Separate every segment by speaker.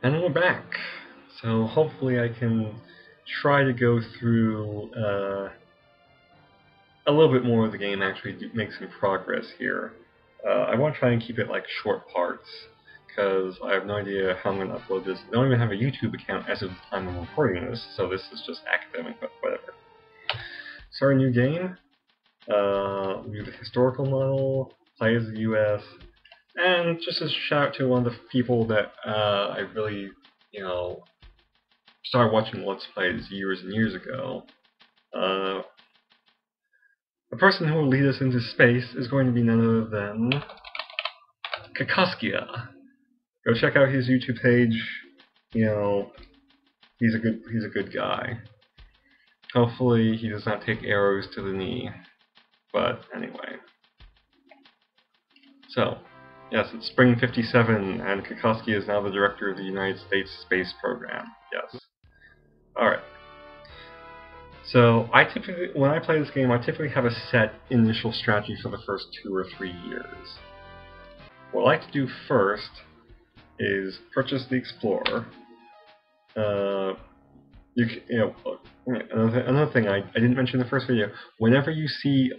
Speaker 1: And we're back. So hopefully I can try to go through a little bit more of the game, actually make some progress here. I want to try and keep it like short parts, because I have no idea how I'm going to upload this. I don't even have a YouTube account as of the time I'm recording this, so this is just academic, but whatever. Start a new game, do the historical model, play as the US, and just a shout out to one of the people that I really, started watching Let's Plays years and years ago. The person who will lead us into space is going to be none other than Kikoskia. Go check out his YouTube page. He's a good guy. Hopefully he does not take arrows to the knee. But anyway. So, yes, it's spring '57, and Kikoskia is now the director of the United States Space Program. Yes. Alright. So, when I play this game, I typically have a set initial strategy for the first 2 or 3 years. What I like to do first is purchase the Explorer. Another thing I didn't mention in the first video. Whenever you see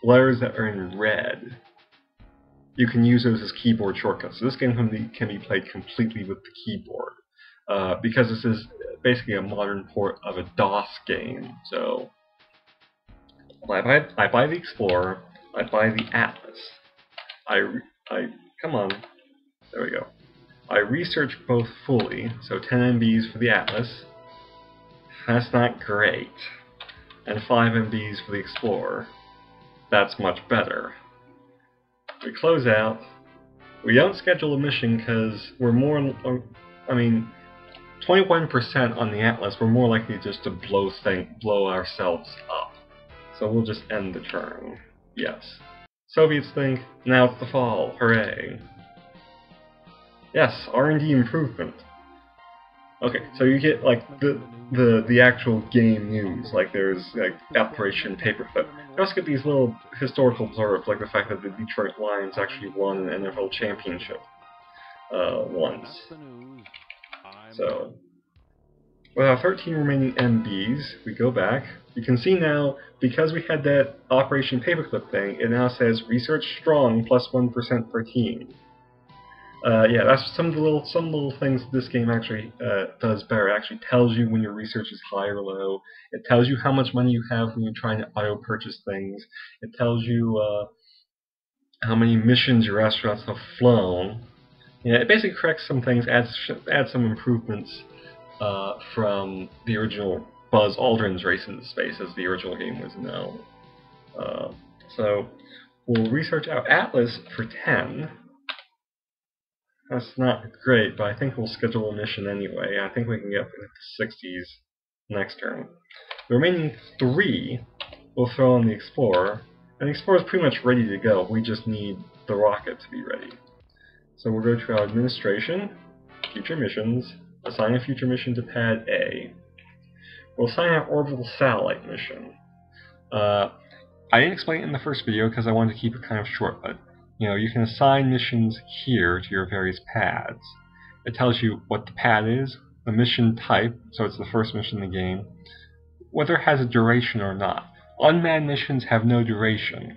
Speaker 1: letters that are in red, you can use those as keyboard shortcuts. So this game can be played completely with the keyboard, because this is basically a modern port of a DOS game. So I buy the Explorer, I buy the Atlas. Come on, there we go. I research both fully, so 10 MBs for the Atlas. That's not great. And 5 MBs for the Explorer. That's much better. We close out. We don't schedule a mission because we're more, 21% on the Atlas, we're more likely just to blow ourselves up. So we'll just end the turn. Yes. Soviets think, now it's the fall, hooray. Yes, R&D improvement. Okay, so you get like the actual game news, like there's like Operation Paperclip. You also get these little historical blurbs, like the fact that the Detroit Lions actually won an NFL championship once. So, with our 13 remaining MBs, we go back. You can see now, because we had that Operation Paperclip thing, it now says research strong plus 1% per team. Yeah, that's some little things this game actually does better. It actually tells you when your research is high or low. It tells you how much money you have when you're trying to auto-purchase things. It tells you how many missions your astronauts have flown. Yeah, it basically corrects some things, adds some improvements from the original Buzz Aldrin's Race into Space, as the original game was known. So we'll research our Atlas for 10. That's not great, but I think we'll schedule a mission anyway. I think we can get up into the 60s next turn. The remaining 3 we'll throw on the Explorer, and the Explorer is pretty much ready to go. We just need the rocket to be ready. So we'll go to our Administration, Future Missions, assign a future mission to Pad A. We'll assign our Orbital Satellite mission. I didn't explain it in the first video because I wanted to keep it kind of short, but you can assign missions here to your various pads. It tells you what the pad is, the mission type, so it's the first mission in the game, whether it has a duration or not. Unmanned missions have no duration,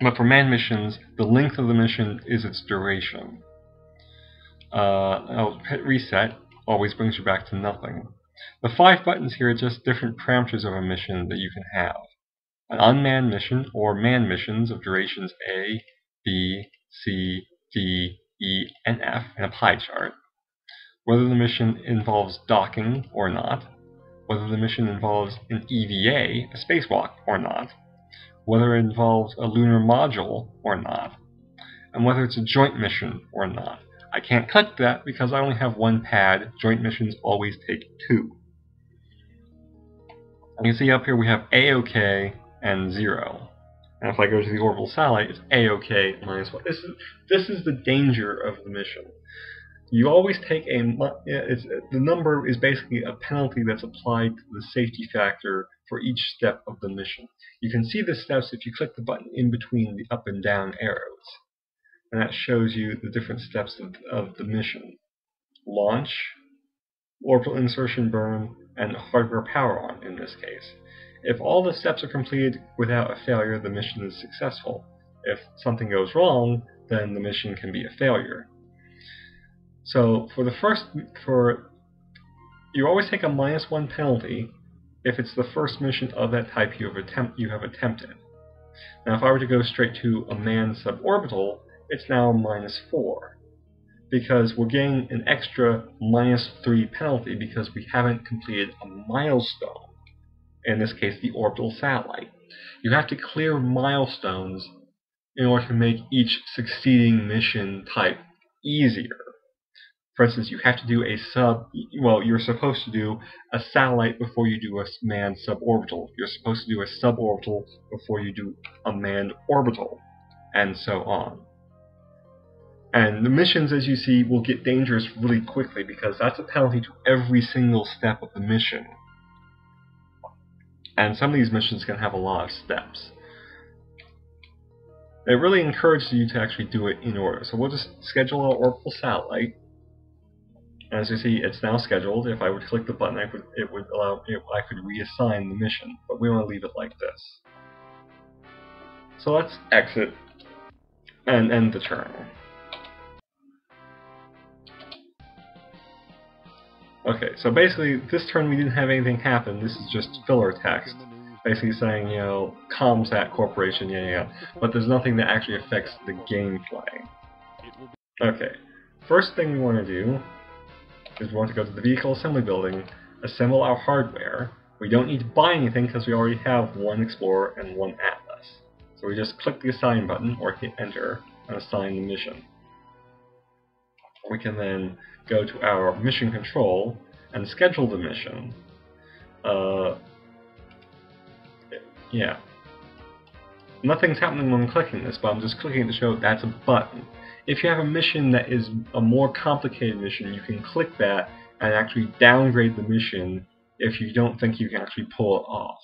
Speaker 1: but for manned missions, the length of the mission is its duration. I'll hit reset, always brings you back to nothing. The 5 buttons here are just different parameters of a mission that you can have. An unmanned mission, or manned missions of durations A, B, C, D, E, and F in a pie chart. Whether the mission involves docking or not. Whether the mission involves an EVA, a spacewalk, or not. Whether it involves a lunar module or not. And whether it's a joint mission or not. I can't click that because I only have 1 pad. Joint missions always take 2. You can see up here we have A-OK and 0. And if I go to the orbital satellite, it's A-OK minus 1. This is the danger of the mission. You always take the number is basically a penalty that's applied to the safety factor for each step of the mission. You can see the steps if you click the button in between the up and down arrows. and that shows you the different steps of the mission. Launch, orbital insertion burn, and hardware power on in this case. If all the steps are completed without a failure, the mission is successful. If something goes wrong, then the mission can be a failure. So you always take a -1 penalty if it's the first mission of that type you have attempted. Now if I were to go straight to a manned suborbital, it's now -4, because we're getting an extra -3 penalty because we haven't completed a milestone, in this case the orbital satellite. You have to clear milestones in order to make each succeeding mission type easier. For instance, you have to do you're supposed to do a satellite before you do a manned suborbital. You're supposed to do a suborbital before you do a manned orbital, and so on. And the missions, as you see, will get dangerous really quickly because that's a penalty to every single step of the mission. And some of these missions can have a lot of steps. It really encourages you to actually do it in order. So we'll just schedule our orbital satellite. As you see, it's now scheduled. If I would click the button, I could reassign the mission, but we want to leave it like this. So let's exit and end the turn. Okay, so basically this turn we didn't have anything happen. This is just filler text, basically saying, Comsat Corporation, but there's nothing that actually affects the gameplay. Okay, first thing we want to do is we want to go to the vehicle assembly building, assemble our hardware. We don't need to buy anything because we already have one Explorer and one Atlas. So we just click the assign button or hit enter and assign the mission. We can then go to our mission control and schedule the mission. Nothing's happening when I'm clicking this, but I'm just clicking to show that's a button. If you have a mission that is a more complicated mission, you can click that and actually downgrade the mission if you don't think you can actually pull it off.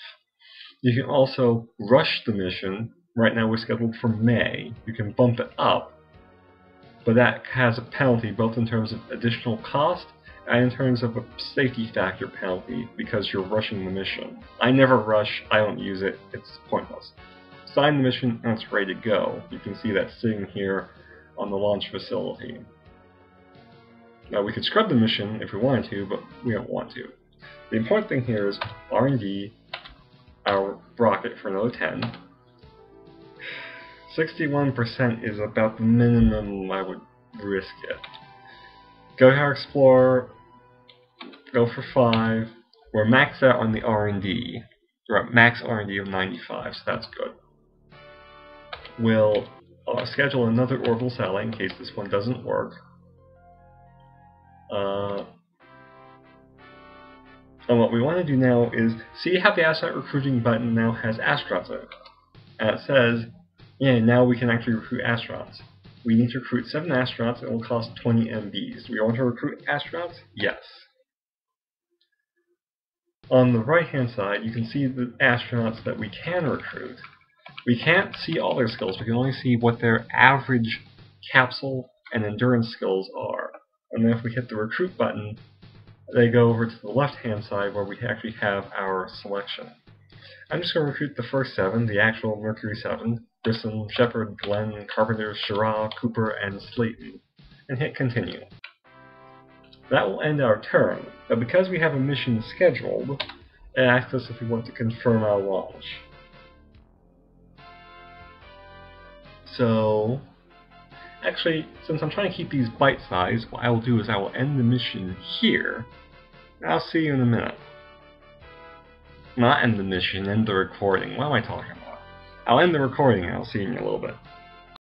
Speaker 1: You can also rush the mission. Right now we're scheduled for May. You can bump it up, but that has a penalty both in terms of additional cost and in terms of a safety factor penalty because you're rushing the mission. I never rush, I don't use it, it's pointless. Sign the mission and it's ready to go. You can see that sitting here on the launch facility. Now we could scrub the mission if we wanted to, but we don't want to. The important thing here is R&D our rocket for another 10. 61% is about the minimum I would risk it. Go to our Explorer, go for 5. We're maxed out on the R&D. We're at max R&D of 95, so that's good. We'll schedule another orbital satellite in case this one doesn't work. And what we want to do now is see how the astronaut recruiting button now has astronauts in it. And it says, now we can actually recruit astronauts. We need to recruit 7 astronauts, and it will cost 20 MBs. Do we want to recruit astronauts? Yes. On the right-hand side, you can see the astronauts that we can recruit. We can't see all their skills. We can only see what their average capsule and endurance skills are. And then if we hit the recruit button, they go over to the left-hand side where we actually have our selection. I'm just going to recruit the first 7, the actual Mercury 7, Grissom, Shepard, Glenn, Carpenter, Schirra, Cooper, and Slayton, and hit continue. That will end our turn, but because we have a mission scheduled, it asks us if we want to confirm our launch. So, actually, since I'm trying to keep these bite-sized, what I will do is I will end the mission here, and I'll see you in a minute. Not end the mission, end the recording. What am I talking about? I'll end the recording and I'll see you in a little bit.